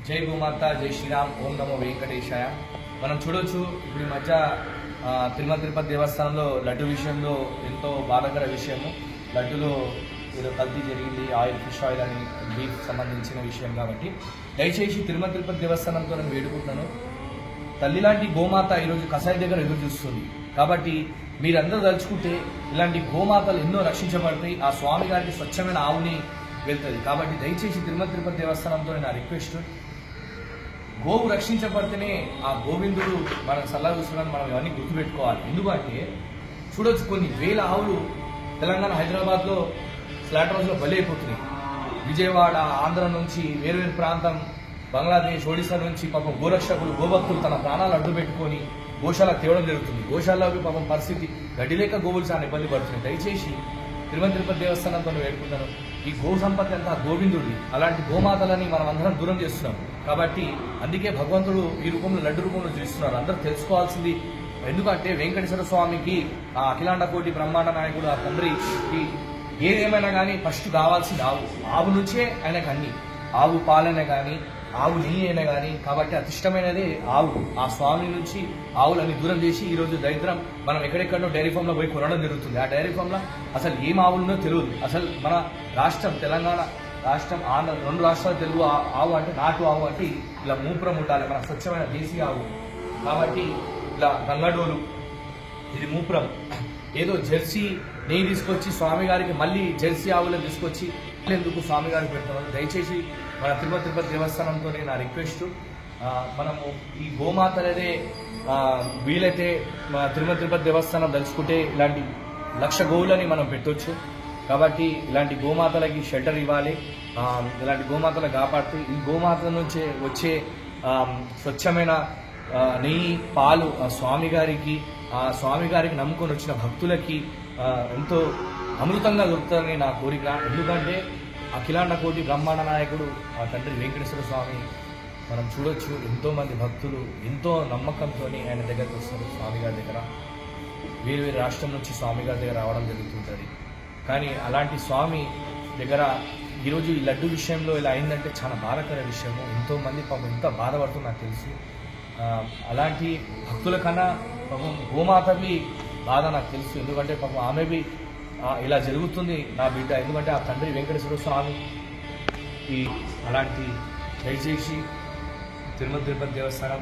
జై గోమాత, జై శ్రీరామ్, ఓం నమో వెంకటేశాయ. మనం చూడొచ్చు ఇప్పుడు ఈ మధ్య తిరుమల తిరుపతి దేవస్థానంలో లడ్డు విషయంలో ఎంతో బాధాకర విషయము. లడ్డులో ఏదో కల్తీ జరిగింది, ఫిష్ ఆయిల్ అని బీఫ్ సంబంధించిన విషయం. కాబట్టి దయచేసి తిరుమల తిరుపతి దేవస్థానంతో నేను వేడుకుంటున్నాను, తల్లి లాంటి గోమాత ఈరోజు కసాయి దగ్గర ఎదురు చూస్తుంది. కాబట్టి మీరందరూ తలుచుకుంటే ఇలాంటి గోమాతలు ఎన్నో రక్షించబడతాయి. ఆ స్వామి గారికి స్వచ్ఛమైన ఆవుని వెళ్తుంది. కాబట్టి దయచేసి తిరుమల తిరుపతి దేవస్థానంతో నా రిక్వెస్ట్, గోవు రక్షించబడితేనే ఆ గోవిందుడు మనం సలహా చూస్తున్నాను. మనం ఇవన్నీ గుర్తుపెట్టుకోవాలి. ఎందుకంటే చూడొచ్చు, కొన్ని వేల ఆవులు తెలంగాణ, హైదరాబాద్లో స్లాటర్ హౌస్లో బలైపోతున్నాయి. విజయవాడ, ఆంధ్ర నుంచి, వేరువేరు ప్రాంతం, బంగ్లాదేశ్, ఒడిశా నుంచి పాపం గోరక్షకులు, గోభక్తులు తన ప్రాణాలు అడ్డు పెట్టుకొని గోశాలకు తేవడం జరుగుతుంది. గోశాలకి పాపం పరిస్థితి గడ్డి లేక గోవులు చాలా ఇబ్బంది పడుతున్నాయి. దయచేసి తిరుమల తిరుపతి దేవస్థానంతో వేడుకుంటాను, ఈ గో సంపత్తి అంతా గోవిందుడి. అలాంటి గోమాతలని మనం అందరం దూరం చేస్తున్నాం. కాబట్టి అందుకే భగవంతుడు ఈ రూపంలో, లడ్డు రూపంలో చూస్తున్నారు. అందరూ తెలుసుకోవాల్సింది, ఎందుకంటే వెంకటేశ్వర స్వామికి ఆ అఖిలాండ కోటి బ్రహ్మాండ నాయకుడు ఆ తండ్రికి ఏదేమైనా కానీ ఫస్ట్ కావాల్సింది ఆవు. ఆవు నుంచే ఆయనకు అన్ని, ఆవు పాలనే కానీ, ఆవు నెయ్యి అయినా కానీ. కాబట్టి అతి ఇష్టమైనది ఆవు. ఆ స్వామి నుంచి ఆవులన్నీ దూరం చేసి ఈరోజు దరిద్రం మనం ఎక్కడెక్కడో డైరీ ఫామ్లో పోయి కొనడం జరుగుతుంది. ఆ డైరీ ఫామ్లో అసలు ఏం ఆవులున్నో తెలియదు. అసలు మన రాష్ట్రం తెలంగాణ రాష్ట్రం, ఆంధ్ర, రెండు రాష్ట్రాలు తెలుగు ఆవు అంటే నాటు ఆవు అంటే ఇలా మూపురం ఉండాలి, మన స్వచ్ఛమైన దేశీయ ఆవు. కాబట్టి ఇలా గంగడోలు, ఇది మూపురం. ఏదో జెర్సీ నెయ్యి తీసుకొచ్చి స్వామి గారికి మళ్ళీ జెర్సీ ఆవులను తీసుకొచ్చి ఎందుకు స్వామి గారికి పెడుతున్నాం. దయచేసి మన తిరుపతి తిరుపతి దేవస్థానంతో నా రిక్వెస్ట్, మనము ఈ గోమాత అనేది వీలైతే తిరుమల తిరుపతి దేవస్థానం తలుచుకుంటే ఇలాంటి 1,00,000 గోవులని మనం పెట్టొచ్చు. కాబట్టి ఇలాంటి గోమాతలకి షెల్టర్ ఇవ్వాలి, ఇలాంటి గోమాతలు కాపాడితే ఈ గోమాతల నుంచి వచ్చే స్వచ్ఛమైన నెయ్యి, పాలు ఆ స్వామి గారికి నమ్ముకొని వచ్చిన భక్తులకి ఎంతో అమృతంగా దొరుకుతుందని నా కోరిక. ఎందుకంటే అఖిలాండ కోటి బ్రహ్మాండ నాయకుడు ఆ తండ్రి వెంకటేశ్వర స్వామి మనం చూడొచ్చు. ఎంతోమంది భక్తులు ఎంతో నమ్మకంతో ఆయన దగ్గరకు వస్తారు. స్వామి గారి దగ్గర వేరు వేరు రాష్ట్రం నుంచి స్వామి గారి దగ్గర రావడం జరుగుతుంటుంది. కానీ అలాంటి స్వామి దగ్గర ఈరోజు ఈ లడ్డు విషయంలో ఇలా అయిందంటే చాలా బాధాకర విషయము. ఎంతోమంది పాపం ఎంత బాధపడుతుందో నాకు తెలుసు. అలాంటి భక్తుల కన్నా పాపం గోమాతవి బాధ నాకు తెలుసు. ఎందుకంటే పాపం ఆమెవి ఇలా జరుగుతుంది నా బిడ్డ. ఎందుకంటే ఆ తండ్రి వెంకటేశ్వర స్వామి అలాంటి దయచేసి తిరుమల తిరుపతి దేవస్థానం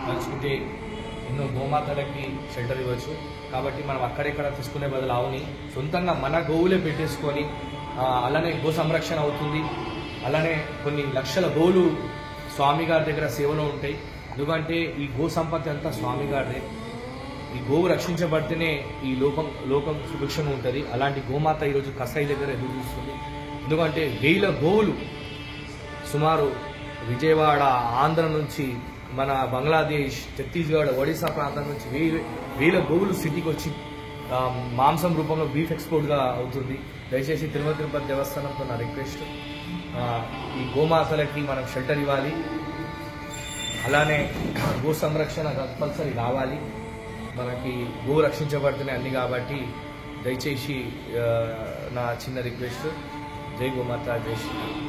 తలుచుకుంటే ఎన్నో గోమాతలకి షెల్టర్ ఇవ్వచ్చు. కాబట్టి మనం అక్కడెక్కడ తీసుకునే బదులు ఆవుని సొంతంగా మన గోవులే పెట్టేసుకొని అలానే గో సంరక్షణ అవుతుంది. అలానే కొన్ని 1,00,000 గోవులు స్వామి గారి దగ్గర సేవలో ఉంటాయి. ఎందుకంటే ఈ గో సంపత్తి అంతా స్వామి గారిదే. ఈ గోవు రక్షించబడితేనే ఈ లోకం సుభిక్షంగా ఉంటుంది. అలాంటి గోమాత ఈరోజు కసాయి దగ్గర ఎదురు చూస్తుంది. ఎందుకంటే 1000 గోవులు సుమారు విజయవాడ, ఆంధ్ర నుంచి, మన బంగ్లాదేశ్, ఛత్తీస్గఢ్, ఒడిశా ప్రాంతం నుంచి 1000 గోవులు సిటీకి వచ్చి మాంసం రూపంలో బీఫ్ ఎక్స్పోర్ట్గా అవుతుంది. దయచేసి తిరుమల తిరుపతి దేవస్థానంతో నా రిక్వెస్ట్, ఈ గోమాతలకి మనం షెల్టర్ ఇవ్వాలి. అలానే గో సంరక్షణ కంపల్సరీ కావాలి. మనకి గో రక్షించబడుతున్నాయి అన్ని. కాబట్టి దయచేసి నా చిన్న రిక్వెస్ట్, జై గోమాత, జై శ్రీరామ్.